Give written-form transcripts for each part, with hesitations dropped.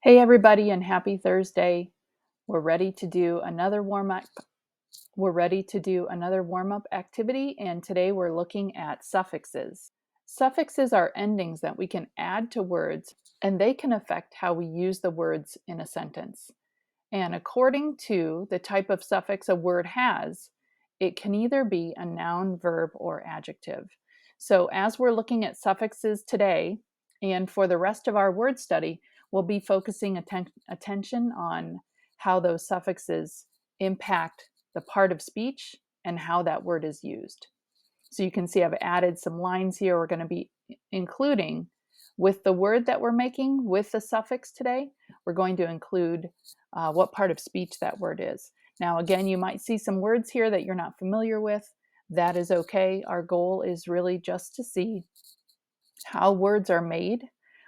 Hey everybody and happy Thursday. We're ready to do another warm-up. Activity, and today we're looking at suffixes. Suffixes are endings that we can add to words, and they can affect how we use the words in a sentence. And according to the type of suffix a word has, it can either be a noun, verb, or adjective. So as we're looking at suffixes today, and for the rest of our word study, we'll be focusing attention on how those suffixes impact the part of speech and how that word is used. So you can see I've added some lines here we're going to be including with the word that we're making with the suffix today. We're going to include what part of speech that word is. Now, again, you might see some words here that you're not familiar with. That is okay. Our goal is really just to see how words are made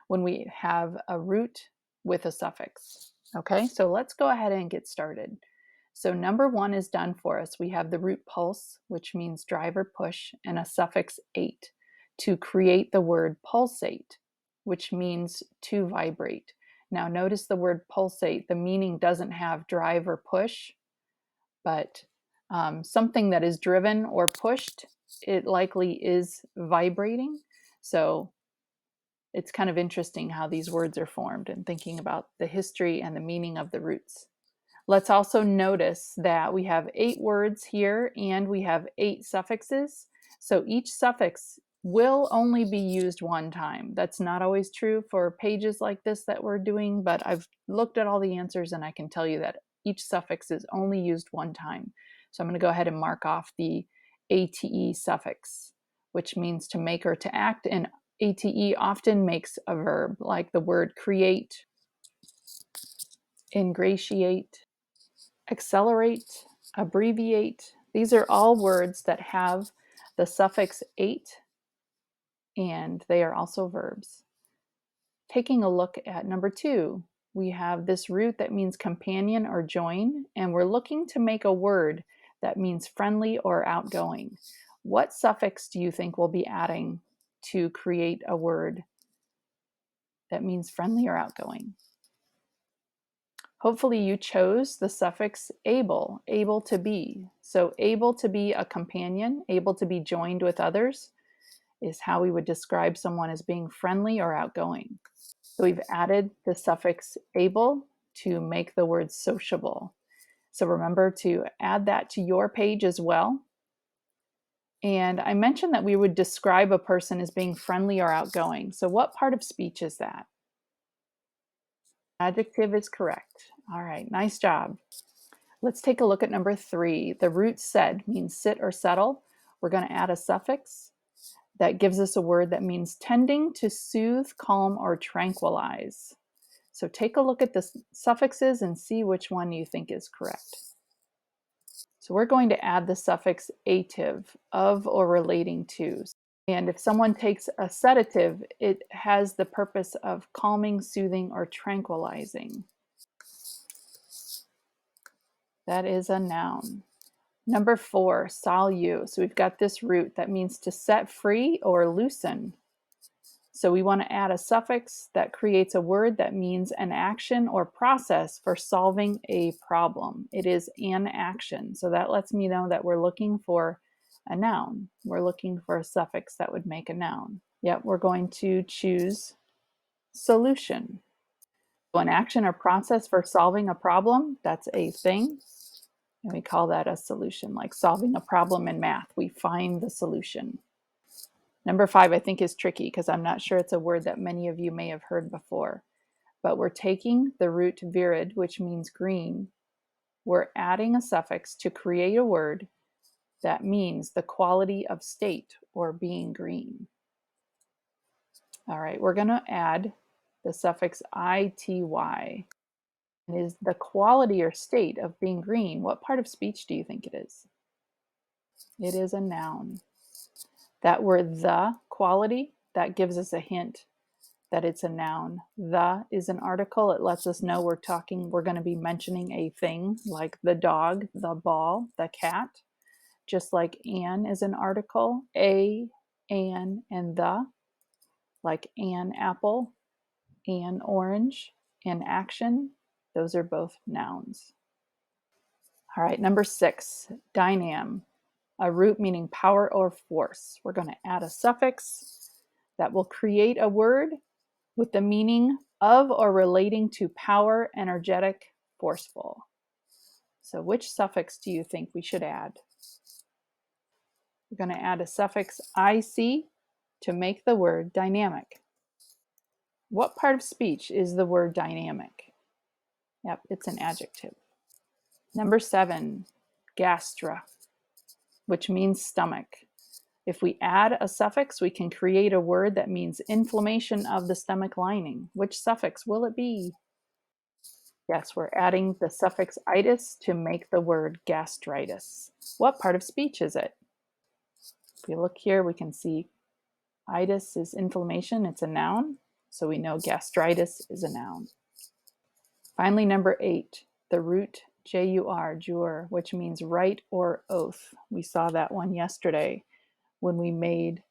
when we have a root with a suffix. Okay, so let's go ahead and get started. So number one is done for us. We have the root pulse, which means drive or push, and a suffix ate to create the word pulsate, which means to vibrate. Now notice the word pulsate, the meaning doesn't have drive or push, but something that is driven or pushed, it likely is vibrating. So it's kind of interesting how these words are formed and thinking about the history and the meaning of the roots. Let's also notice that we have 8 words here and we have 8 suffixes. So each suffix will only be used one time. That's not always true for pages like this that we're doing, but I've looked at all the answers and I can tell you that each suffix is only used one time. So I'm going to go ahead and mark off the ate suffix, which means to make or to act, and ate often makes a verb, like the word create, ingratiate, accelerate, abbreviate. These are all words that have the suffix ate, and they are also verbs. Taking a look at number 2, we have this root that means companion or join, and we're looking to make a word that means friendly or outgoing. What suffix do you think we'll be adding to create a word that means friendly or outgoing? Hopefully you chose the suffix able, able to be. So able to be a companion, able to be joined with others is how we would describe someone as being friendly or outgoing. So we've added the suffix able to make the word sociable. So remember to add that to your page as well. And I mentioned that we would describe a person as being friendly or outgoing. So what part of speech is that? Adjective is correct. All right, nice job. Let's take a look at number 3. The root sed means sit or settle. We're going to add a suffix that gives us a word that means tending to soothe, calm, or tranquilize. So take a look at the suffixes and see which one you think is correct. So we're going to add the suffix ative, of or relating to. And if someone takes a sedative, it has the purpose of calming, soothing, or tranquilizing. That is a noun. Number 4, salu. So we've got this root that means to set free or loosen. So we want to add a suffix that creates a word that means an action or process for solving a problem. It is an action. So that lets me know that we're looking for a noun. We're looking for a suffix that would make a noun. Yep, we're going to choose solution. So an action or process for solving a problem, that's a thing. And we call that a solution, like solving a problem in math. We find the solution. Number 5, I think, is tricky because I'm not sure it's a word that many of you may have heard before. But we're taking the root virid, which means green. We're adding a suffix to create a word that means the quality of state or being green. All right, we're going to add the suffix ity. Is the quality or state of being green. What part of speech do you think it is? It is a noun. That word the quality, that gives us a hint that it's a noun. The is an article. It lets us know we're going to be mentioning a thing like the dog, the ball, the cat. Just like an is an article, a, an, and the, like an apple, an orange, and action, those are both nouns. All right, number 6, dynam, a root meaning power or force. We're going to add a suffix that will create a word with the meaning of or relating to power, energetic, forceful. So which suffix do you think we should add? We're going to add a suffix IC to make the word dynamic. What part of speech is the word dynamic? Yep, it's an adjective. Number 7, gastra, which means stomach. If we add a suffix, we can create a word that means inflammation of the stomach lining. Which suffix will it be? Yes, we're adding the suffix itis to make the word gastritis. What part of speech is it? If we look here, we can see itis is inflammation. It's a noun, so we know gastritis is a noun. Finally, number 8, the root jur, jur, which means right or oath. We saw that one yesterday when we made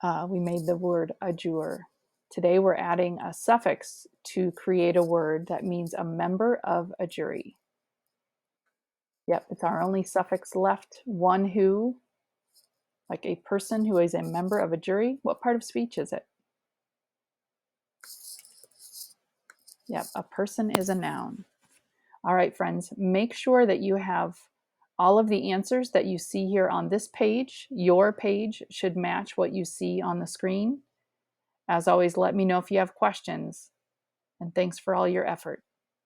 the word adjure. Today we're adding a suffix to create a word that means a member of a jury. Yep, it's our only suffix left. One who, like a person who is a member of a jury. What part of speech is it? Yep, a person is a noun. All right, friends, make sure that you have all of the answers that you see here on this page. Your page should match what you see on the screen. As always, let me know if you have questions, and thanks for all your effort.